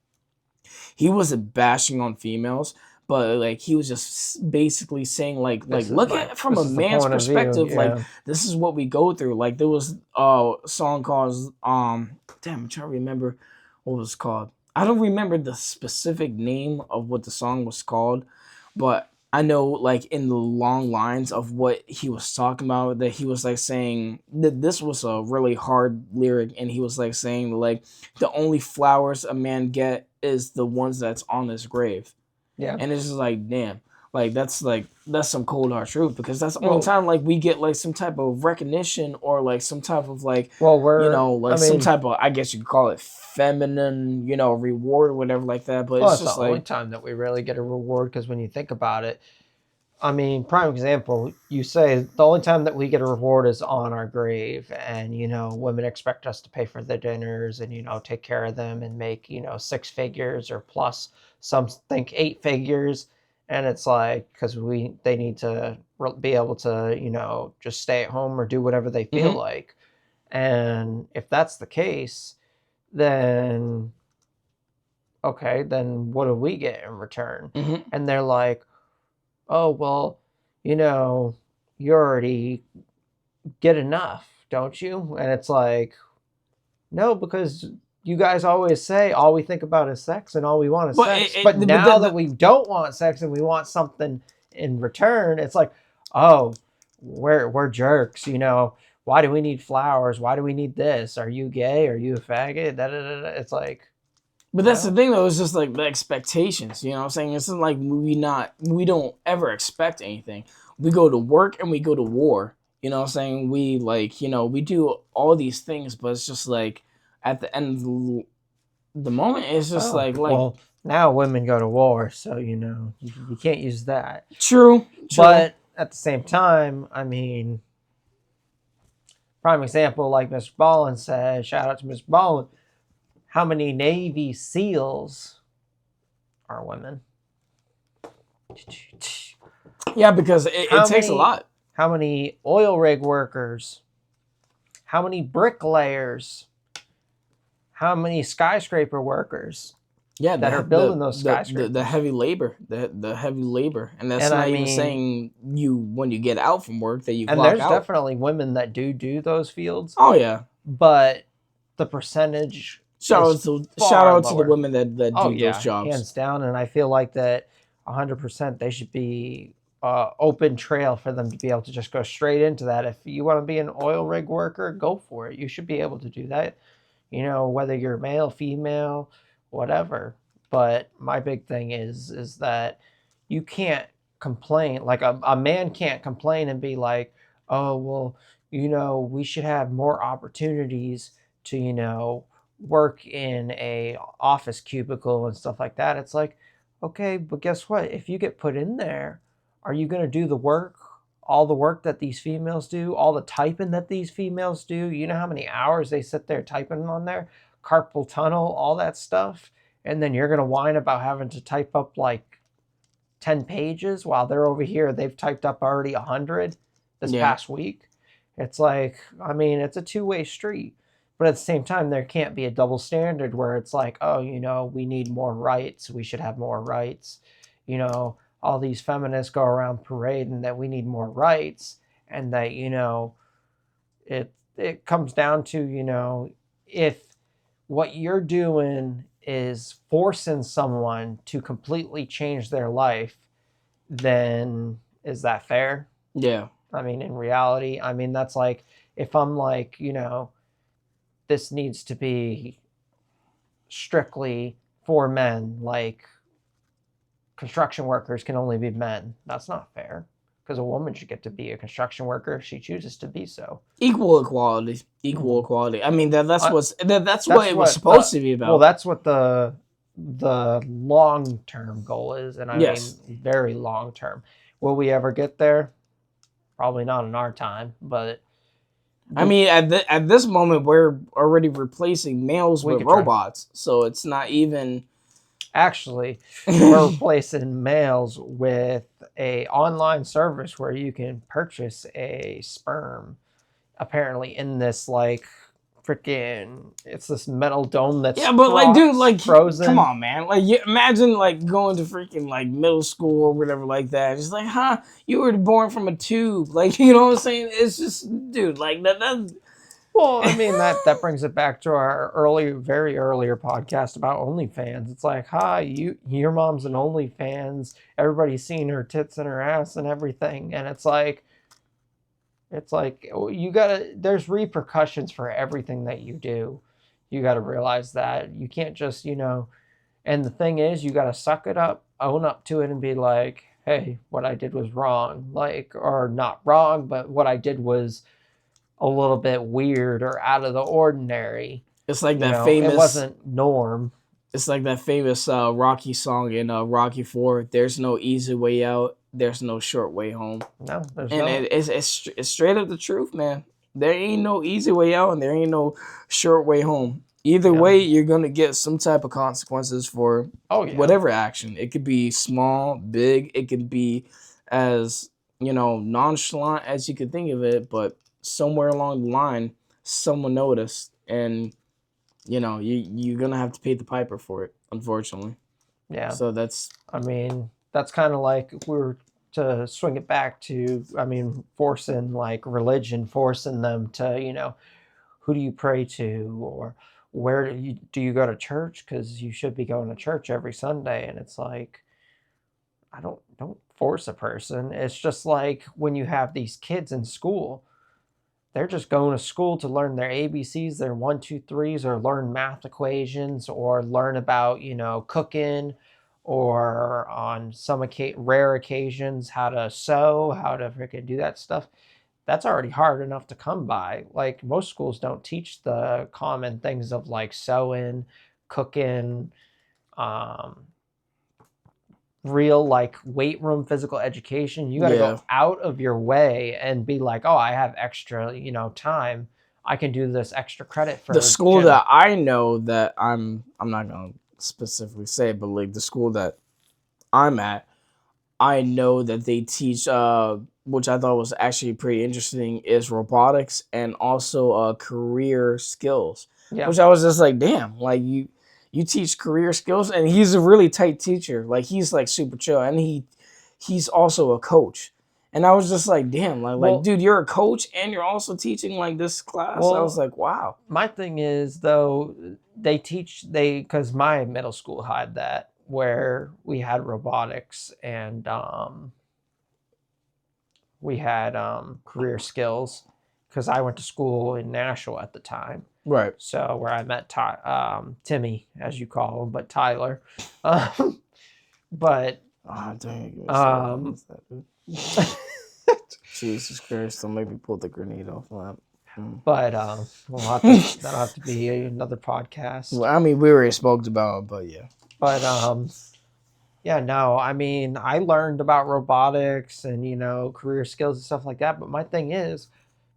he wasn't bashing on females, but like he was just basically saying look at it from a This is the man's point of view. perspective. Like Yeah. this is what we go through. Like there was a song called damn, I'm trying to remember what it was called. I don't remember the specific name of what the song was called, but I know like in the long lines of what he was talking about, that he was like saying that this was a really hard lyric, and he was like saying like the only flowers a man get is the ones that's on his grave. Yeah. And it's just like, damn, like that's some cold hard truth, because that's the only Well, time like we get like some type of recognition, or like some type of like, I like some mean, type of, I guess you could call it feminine, reward or whatever like that. But well, it's it's the just only like, time that we really get a reward because when you think about it, I mean, prime example, you say the only time that we get a reward is on our grave, and women expect us to pay for their dinners and take care of them and make six figures or plus. Some think eight figures, and it's like because they need to be able to just stay at home or do whatever they feel mm-hmm, like. And if that's the case, then okay, then what do we get in return? mm-hmm. And they're like, oh, well, you know, you already get enough, don't you? And it's like, no, because you guys always say all we think about is sex and all we want is But sex. But now that we don't want sex and we want something in return, it's like, oh, we're jerks, Why do we need flowers? Why do we need this? Are you gay? Are you a faggot? Da, da, da, da. It's like, But that's the thing though, it's just like the expectations, you know what I'm saying? It's not like we don't ever expect anything. We go to work and we go to war. You know what I'm saying? We like, we do all these things, but it's just like at the end of the moment, it's just oh, like well, now women go to war, so you can't use that. true. But at the same time, I mean, prime example, like Mr. Ballin said, shout out to Mr. Ballin. How many Navy SEALs are women? Yeah, because it takes a lot. How many oil rig workers? How many bricklayers? How many skyscraper workers? Yeah, that are building those skyscrapers. The heavy labor, the heavy labor, and that's And not even saying you when you get out from work that you and clock there's out. definitely women that do those fields. Oh yeah, but the percentage. Shout out to the women that do those jobs. Hands down, and I feel like that 100% they should be open trail for them to be able to just go straight into that. If you want to be an oil rig worker, go for it. You should be able to do that. Whether you're male, female, whatever. But my big thing is that you can't complain. Like a man can't complain and be like, oh, well, we should have more opportunities to, work in a office cubicle and stuff like that. It's like, okay, but guess what? If you get put in there, are you going to do the work? All the work that these females do, all the typing that these females do, you know how many hours they sit there typing on there, carpal tunnel, all that stuff, and then you're going to whine about having to type up like 10 pages while they're over here, they've typed up already 100 this past week. It's like, I mean, it's a two-way street. But at the same time, there can't be a double standard where it's like, oh, we need more rights. We should have more rights. all these feminists go around parading that we need more rights, and that, it comes down to, if what you're doing is forcing someone to completely change their life, then is that fair? Yeah. I mean, in reality, I mean, that's like, if I'm like, this needs to be strictly for men, like construction workers can only be men. That's not fair, because a woman should get to be a construction worker if she chooses to be so. Equal equality. Equal equality. I mean, that's what it was supposed to be about. Well, that's what the long term goal is, and I mean very long term. Will we ever get there? Probably not in our time, but I mean, at this moment, we're already replacing males with robots, so it's not even. Actually, we're replacing males with a online service where you can purchase a sperm. Apparently, in this like freaking, it's this metal dome that's but like, dude, like frozen. Come on, man. Like, imagine like going to freaking like middle school or whatever like that. It's like, huh? You were born from a tube. Like, you know what I'm saying? It's just, dude, like that. Well, I mean, that brings it back to our very earlier podcast about OnlyFans. It's like, hi, your mom's an OnlyFans. Everybody's seeing her tits and her ass and everything, and it's like you gotta. There's repercussions for everything that you do. You gotta realize that you can't just, And the thing is, you gotta suck it up, own up to it, and be like, hey, what I did was wrong, like, or not wrong, but what I did was a little bit weird or out of the ordinary. It's like that famous. It wasn't norm. It's like that famous Rocky song in Rocky 4. There's no easy way out. There's no short way home. No, there's not. And it's straight up the truth, man. There ain't no easy way out, and there ain't no short way home. Either way, you're gonna get some type of consequences for whatever action. It could be small, big. It could be as nonchalant as you could think of it, but somewhere along the line, someone noticed, and you're gonna have to pay the piper for it, unfortunately. Yeah. So that's kind of like, if we were to swing it back to, forcing like religion, forcing them to, who do you pray to, or where do you go to church? Because you should be going to church every Sunday, and it's like, I don't force a person. It's just like when you have these kids in school. They're just going to school to learn their ABCs, their 1, 2, 3s, or learn math equations, or learn about, cooking, or on some rare occasions, how to sew, how to freaking do that stuff. That's already hard enough to come by. Like, most schools don't teach the common things of like sewing, cooking, real like weight room physical education. You got to go out of your way and be like, oh, I have extra time, I can do this extra credit for the school that I know that I'm not gonna specifically say, but like the school that I'm at, I know that they teach which I thought was actually pretty interesting, is robotics and also career skills, which I was just like, damn, like you teach career skills, and he's a really tight teacher. Like, he's like super chill, and he's also a coach. And I was just like, damn, like dude, you're a coach and you're also teaching like this class. I was like, wow. My thing is, though, because my middle school had that, where we had robotics and we had career skills, because I went to school in Nashville at the time. Right. So where I met Timmy, as you call him, but Tyler. But dang, Jesus Christ! Don't make me pull the grenade off that. But that'll have to be another podcast. Well, I mean, we already spoke about it, but yeah. But yeah, no, I mean, I learned about robotics and career skills and stuff like that. But my thing is,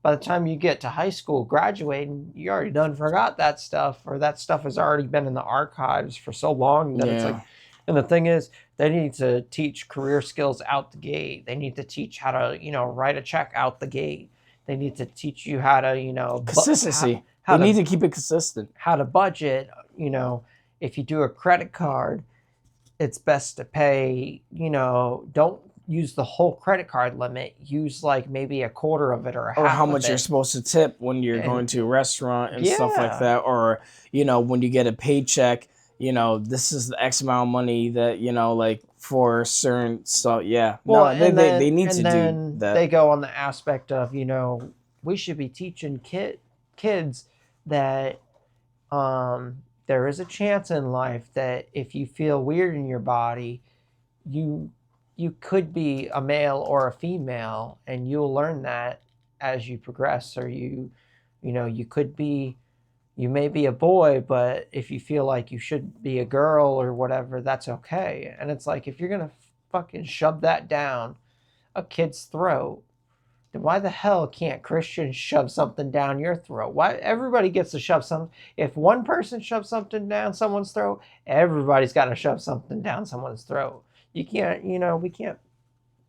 by the time you get to high school, graduating, you already done forgot that stuff, or that stuff has already been in the archives for so long that it's like. And the thing is, they need to teach career skills out the gate. They need to teach how to, write a check out the gate. They need to teach you how to, consistency. They need to keep it consistent. How to budget. If you do a credit card, it's best to pay, don't use the whole credit card limit. Use like maybe a quarter of it or a Or how half of much you're it. supposed to tip when you're going And to a restaurant and stuff like yeah. that. Or, when you get a paycheck, this is the X amount of money that, like for certain stuff. Yeah. Well, No, they need to and do then that. they go on the aspect of, we should be teaching kids that there is a chance in life that if you feel weird in your body, you you could be a male or a female, and you'll learn that as you progress. Or you could be, you may be a boy, but if you feel like you should be a girl or whatever, that's okay. And it's like, if you're gonna fucking shove that down a kid's throat, then why the hell can't Christians shove something down your throat? Why everybody gets to shove something? If one person shoves something down someone's throat, everybody's got to shove something down someone's throat. You can't, we can't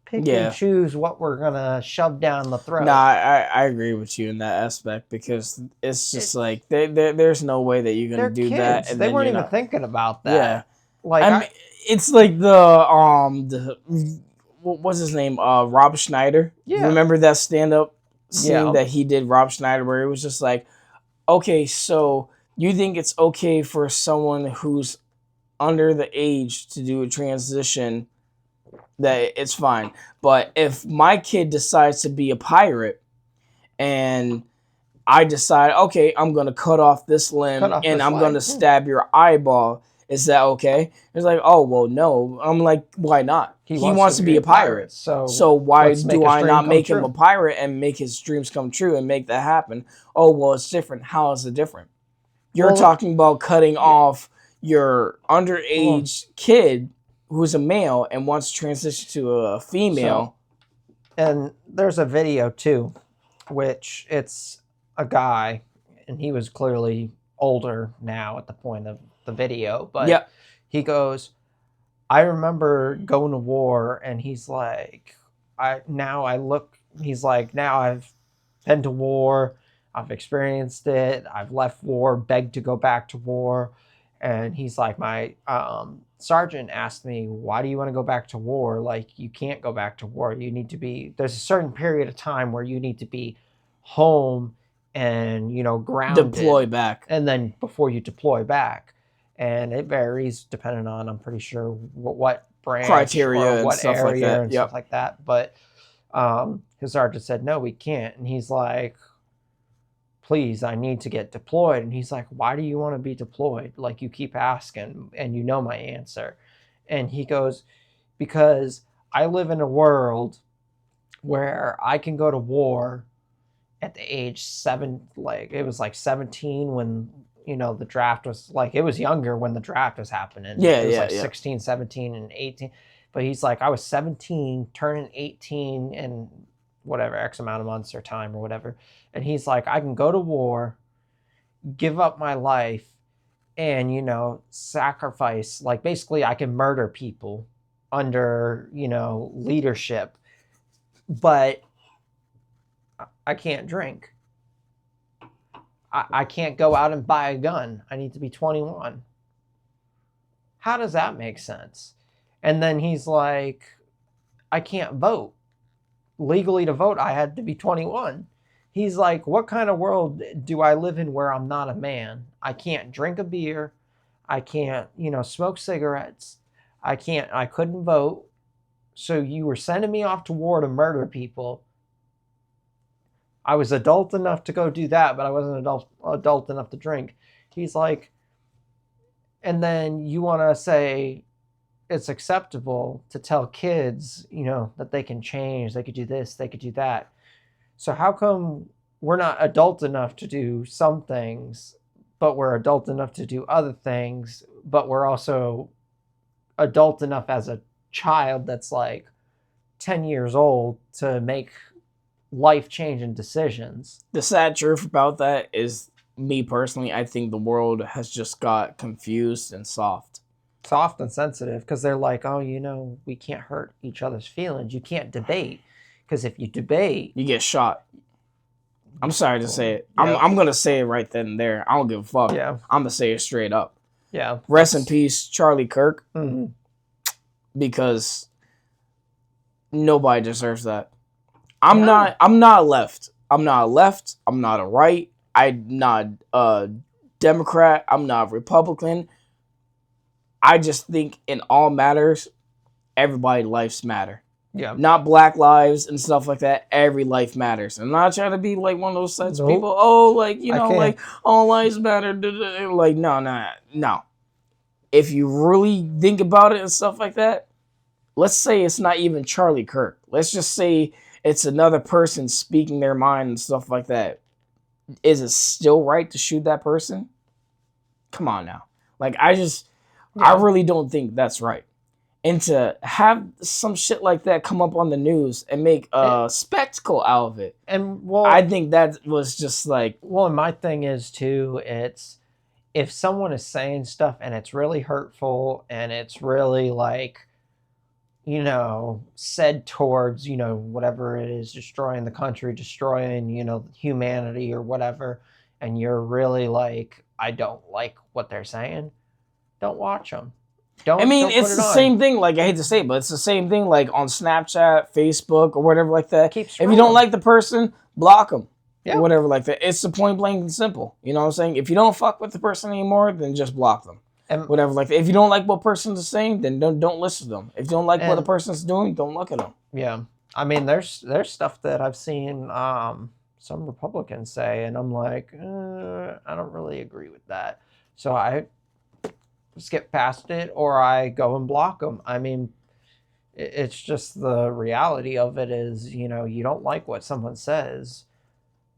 pick and Yeah. choose what we're gonna shove down the throat. Nah, I agree with you in that aspect, because it's just like there's no way that you're They're gonna do kids. that and They then weren't you're even not. thinking about Yeah. that. Like, I mean, it's like what's his name? Rob Schneider. yeah, Remember that stand up scene yeah. that he did, Rob Schneider, where it was just like, okay, so you think it's okay for someone who's under the age to do a transition, that it's fine. But if my kid decides to be a pirate and I decide, okay, I'm going to cut off this Cut limb off and this I'm going leg. to stab your eyeball, is that okay? It's like, oh, well, no. I'm like, why not? He wants to be a pirate. So why let's make do his I dream not come make him true. a pirate and make his dreams come true and make that happen? Oh, well, it's different. How is it different? You're talking about cutting off your underage kid who's a male and wants to transition to a female. And there's a video too, which it's a guy, and he was clearly older now at the point of the video, but he goes, I remember going to war, and he's like, he's like, now I've been to war, I've experienced it, I've left war, begged to go back to war. And he's like, my sergeant asked me, why do you want to go back to war? Like, you can't go back to war. You need to be, there's a certain period of time where you need to be home and, grounded. Deploy back. And then before you deploy back. And it varies depending on, I'm pretty sure, what branch criteria or what and stuff area like that. and stuff like that. But his sergeant said, no, we can't. And he's like, please, I need to get deployed. And he's like, why do you want to be deployed? Like, you keep asking and you know my answer. And he goes, because I live in a world where I can go to war at the age 7, like it was like 17 when, the draft was, like, it was younger when the draft was happening. It was 16, 17 and 18. But he's like, I was 17 turning 18 in whatever X amount of months or time or whatever. And he's like, I can go to war, give up my life, and, sacrifice. Like, basically, I can murder people under, leadership, but I can't drink. I can't go out and buy a gun. I need to be 21. How does that make sense? And then he's like, I can't vote. Legally to vote, I had to be 21. He's like, what kind of world do I live in where I'm not a man? I can't drink a beer. I can't, smoke cigarettes. I couldn't vote. So you were sending me off to war to murder people. I was adult enough to go do that, but I wasn't adult enough to drink. He's like, and then you want to say it's acceptable to tell kids, that they can change, they could do this, they could do that. So how come we're not adult enough to do some things, but we're adult enough to do other things, but we're also adult enough as a child that's like 10 years old to make life-changing decisions? The sad truth about that is, me personally, I think the world has just got confused and soft and sensitive, because they're like, oh, we can't hurt each other's feelings. You can't debate, because if you debate, you get shot. I'm sorry to say it. I'm gonna say it right then and there. I don't give a fuck. Yeah. I'm gonna say it straight up. Yeah. Rest in peace, Charlie Kirk. Mm-hmm. because nobody deserves that. I'm not left. I'm not left. I'm not a right. I'm not a Democrat. I'm not a Republican. I just think in all matters, everybody's lives matter. Yeah. Not black lives and stuff like that. Every life matters. I'm not trying to be like one of those types of Nope. people. Oh, like, you I know, can't. like all lives matter. Like, no. If you really think about it and stuff like that, let's say it's not even Charlie Kirk. Let's just say it's another person speaking their mind and stuff like that. Is it still right to shoot that person? Come on now. Like, I really don't think that's right. And to have some shit like that come up on the news and make a spectacle out of it, and well, I think that was just like... Well, and my thing is too, it's if someone is saying stuff and it's really hurtful and it's really like, you know, said towards, you know, whatever it is, destroying the country, destroying, you know, humanity or whatever, and you're really like, I don't like what they're saying, don't watch them. It's the same thing. Like, I hate to say it, but it's the same thing. Like on Snapchat, Facebook, or whatever like that. If you don't like the person, block them. Yeah. Or whatever like that. It's the point blank and simple. You know what I'm saying? If you don't fuck with the person anymore, then just block them. And whatever like that. If you don't like what person's saying, then don't listen to them. If you don't like what the person's doing, don't look at them. Yeah, I mean, there's stuff that I've seen some Republicans say, and I'm like, I don't really agree with that. So I skip past it, or I go and block them. I mean, it's just the reality of it is, you know, you don't like what someone says,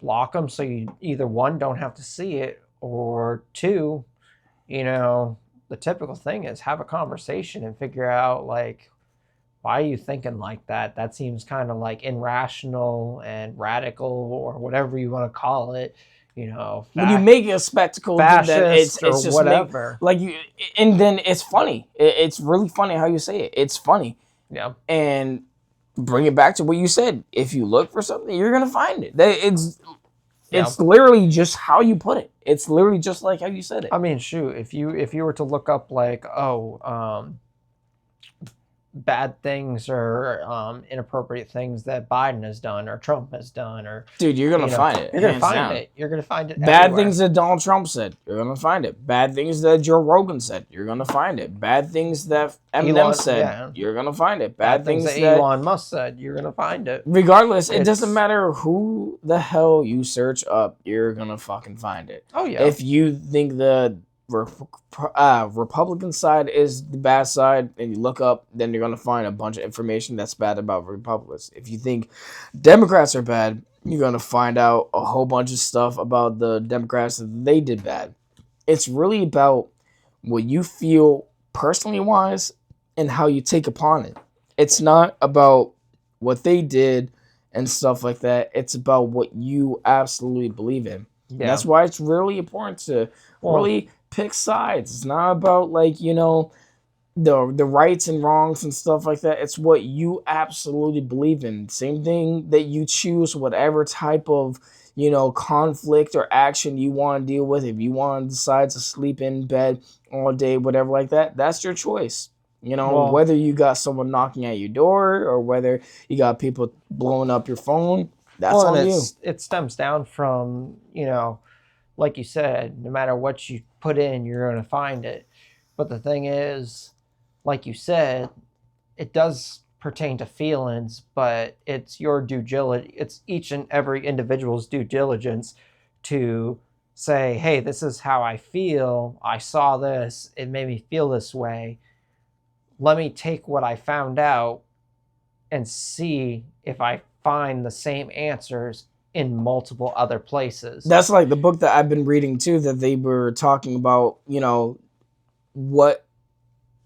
block them so you either one, don't have to see it, or two, you know, the typical thing is have a conversation and figure out like, why are you thinking like that? That seems kind of like irrational and radical, or whatever you want to call it. You know, when you make a spectacle, it's just whatever. And then it's funny. It's really funny how you say it. It's funny. Yeah. And bring it back to what you said. If you look for something, you're gonna find it. It's literally just how you put it. It's literally just like how you said it. I mean, shoot, if you were to look up like, bad things or inappropriate things that Biden has done or Trump has done, or dude, you're gonna find it. You're gonna find it. You're gonna find it. Bad everywhere. Things that Donald Trump said, you're gonna find it. Bad things that Joe Rogan said, you're gonna find it. Bad things that Eminem said, you're gonna find it. Bad things that Elon Musk said, you're gonna find it. Regardless, it doesn't matter who the hell you search up, you're gonna fucking find it. Oh yeah. If you think the Republican side is the bad side and you look up, then you're going to find a bunch of information that's bad about Republicans. If you think Democrats are bad, you're going to find out a whole bunch of stuff about the Democrats that they did bad. It's really about what you feel personally wise and how you take upon it. It's not about what they did and stuff like that. It's about what you absolutely believe in. Yeah. And that's why it's really important to really pick sides. It's not about like, you know, the rights and wrongs and stuff like that. It's what you absolutely believe in. Same thing that you choose whatever type of, you know, conflict or action you want to deal with. If you want to decide to sleep in bed all day, whatever like that, that's your choice. You know, whether you got someone knocking at your door or whether you got people blowing up your phone, that's on you. It stems down from, you know, like you said, no matter what you put in, you're going to find it. But the thing is, like you said, it does pertain to feelings, but it's your due diligence. It's each and every individual's due diligence to say, hey, this is how I feel. I saw this. It made me feel this way. Let me take what I found out and see if I find the same answers in multiple other places. That's like the book that I've been reading too, that they were talking about, you know, what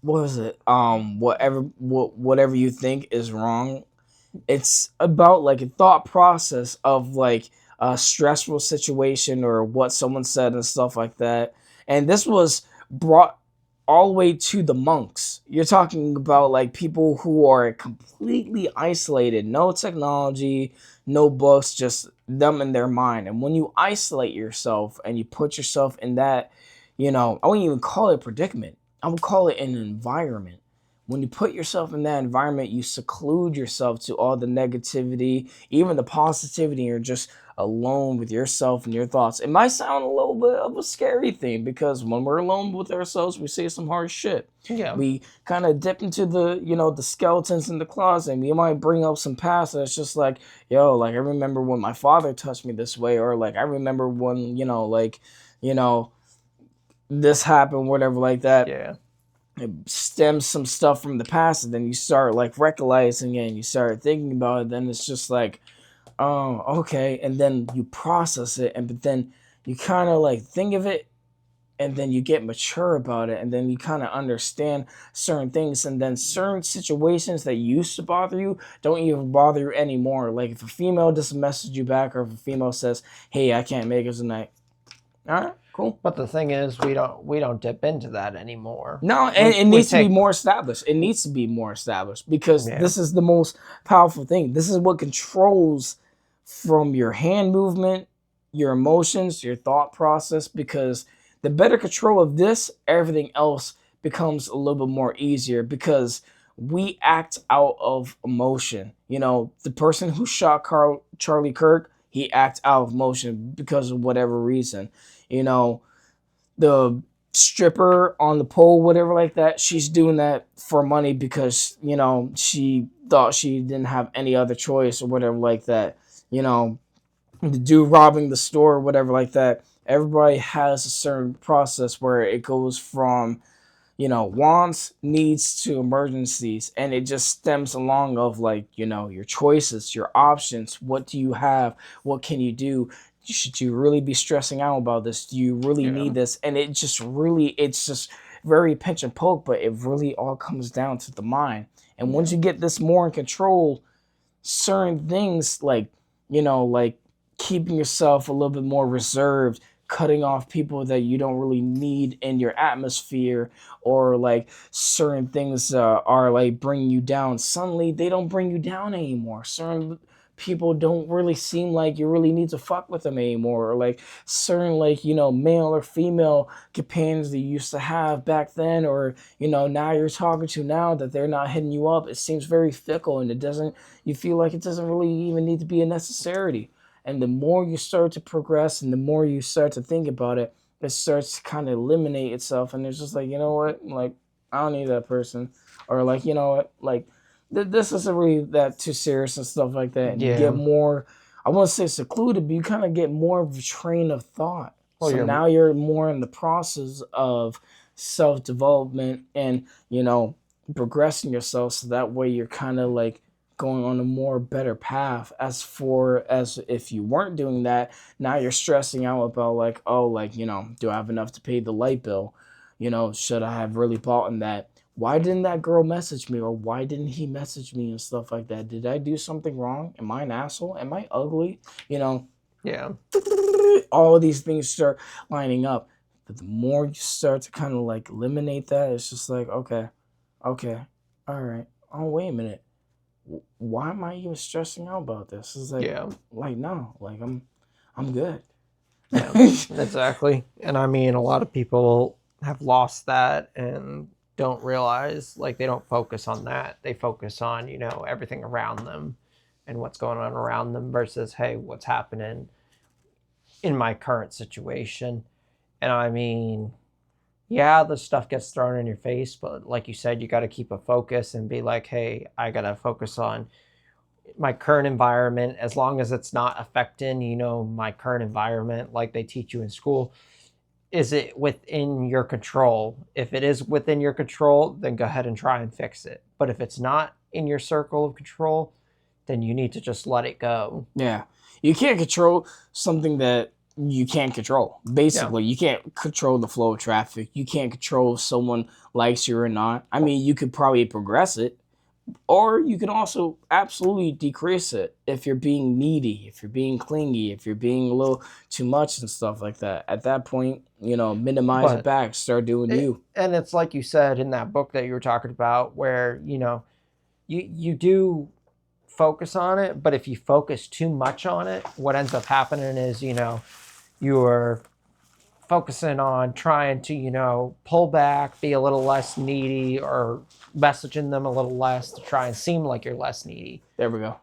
was it? Whatever you think is wrong. It's about like a thought process of like a stressful situation or what someone said and stuff like that. And this was brought all the way to the monks. You're talking about like people who are completely isolated, no technology, no books, just them in their mind. And when you isolate yourself and you put yourself in that, you know, I wouldn't even call it a predicament. I would call it an environment when you put yourself in that environment, you seclude yourself to all the negativity, even the positivity. You're just alone with yourself and your thoughts. It might sound a little bit of a scary thing because when we're alone with ourselves, we say some hard shit. Yeah. We kind of dip into the, the skeletons in the closet, and we might bring up some past that's just like, yo, like I remember when my father touched me this way, or like I remember when, you know, this happened, whatever, like that. Yeah. It stems some stuff from the past, and then you start like recolizing it and you start thinking about it. Then it's just like, oh, okay. And then you process it, and but then you kind of like think of it, and then you get mature about it, and then you kind of understand certain things, and then certain situations that used to bother you don't even bother you anymore. Like if a female doesn't message you back, or if a female says, hey, I can't make it tonight, all right, cool. But the thing is, we don't dip into that anymore. No, and it needs to be more established. It needs to be more established because this is the most powerful thing. This is what controls from your hand movement, your emotions, your thought process, because the better control of this, everything else becomes a little bit more easier because we act out of emotion. The person who shot Charlie Kirk, he acts out of emotion because of whatever reason. The stripper on the pole, whatever, like that, she's doing that for money because, she thought she didn't have any other choice or whatever, like that. The dude robbing the store or whatever, like that. Everybody has a certain process where it goes from, wants, needs to emergencies, and it just stems along of like, your choices, your options. What do you have? What can you do? Should you really be stressing out about this? Do you really need this? And it's just very pinch and poke, but it really all comes down to the mind. And once you get this more in control, certain things like, like keeping yourself a little bit more reserved, cutting off people that you don't really need in your atmosphere, or like certain things are like bringing you down. Suddenly they don't bring you down anymore. Certain people don't really seem like you really need to fuck with them anymore, or like certain, like, male or female companions that you used to have back then, or now you're talking to now, that they're not hitting you up. It seems very fickle, and you feel like it doesn't really even need to be a necessity. And the more you start to progress and the more you start to think about it, it starts to kind of eliminate itself. And it's just like, you know what? Like, I don't need that person. Or like, you know what? Like, this isn't really that too serious and stuff like that. And you get more, I won't say secluded, but you kind of get more of a train of thought. Well, so now you're more in the process of self-development and, progressing yourself. So that way you're kind of like going on a more better path. As if you weren't doing that, now you're stressing out about like, oh, like, do I have enough to pay the light bill? Should I have really bought in that? Why didn't that girl message me, or why didn't he message me, and stuff like that? Did I do something wrong? Am I an asshole? Am I ugly? Yeah. All of these things start lining up. But the more you start to kind of like eliminate that, it's just like, okay, all right. Oh, wait a minute. Why am I even stressing out about this? It's like, like, no, like I'm good. Yeah, exactly. And I mean, a lot of people have lost that and don't realize, like, they don't focus on that. They focus on, everything around them and what's going on around them versus, hey, what's happening in my current situation. And I mean, yeah, the stuff gets thrown in your face, but like you said, you got to keep a focus and be like, hey, I got to focus on my current environment, as long as it's not affecting, my current environment like they teach you in school. Is it within your control? If it is within your control, then go ahead and try and fix it. But if it's not in your circle of control, then you need to just let it go. Yeah. You can't control something that you can't control. Basically, you can't control the flow of traffic. You can't control if someone likes you or not. I mean, you could probably progress it, or you can also absolutely decrease it if you're being needy, if you're being clingy, if you're being a little too much and stuff like that. At that point, minimize it back, start doing you. And it's like you said in that book that you were talking about, where, you do focus on it, but if you focus too much on it, what ends up happening is, you're focusing on trying to, pull back, be a little less needy, or messaging them a little less to try and seem like you're less needy. There we go.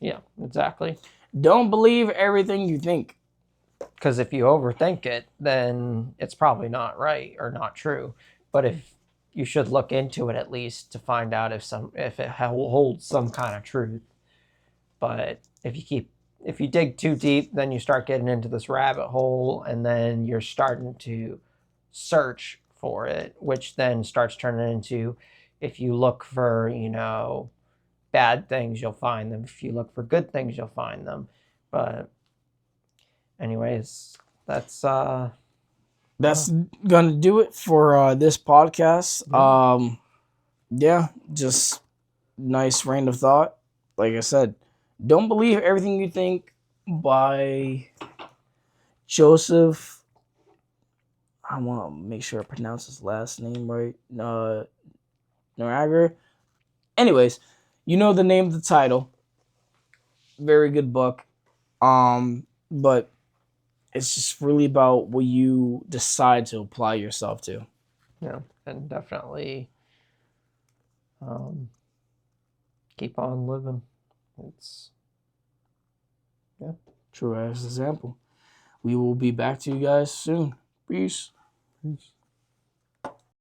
Yeah, exactly. Don't believe everything you think. Because if you overthink it, then it's probably not right or not true. But if you should look into it at least to find out if it holds some kind of truth. But if you dig too deep, then you start getting into this rabbit hole, and then you're starting to search for it, which then starts turning into, if you look for, bad things, you'll find them. If you look for good things, you'll find them. But anyways, that's gonna do it for this podcast. Yeah, just nice rain of thought. Like I said, Don't Believe Everything You Think by Joseph. I want to make sure I pronounce his last name right. Norager. Anyways, you know the name of the title. Very good book. But it's just really about what you decide to apply yourself to. Yeah, and definitely keep on living. It's True as example. We will be back to you guys soon. Peace. Peace.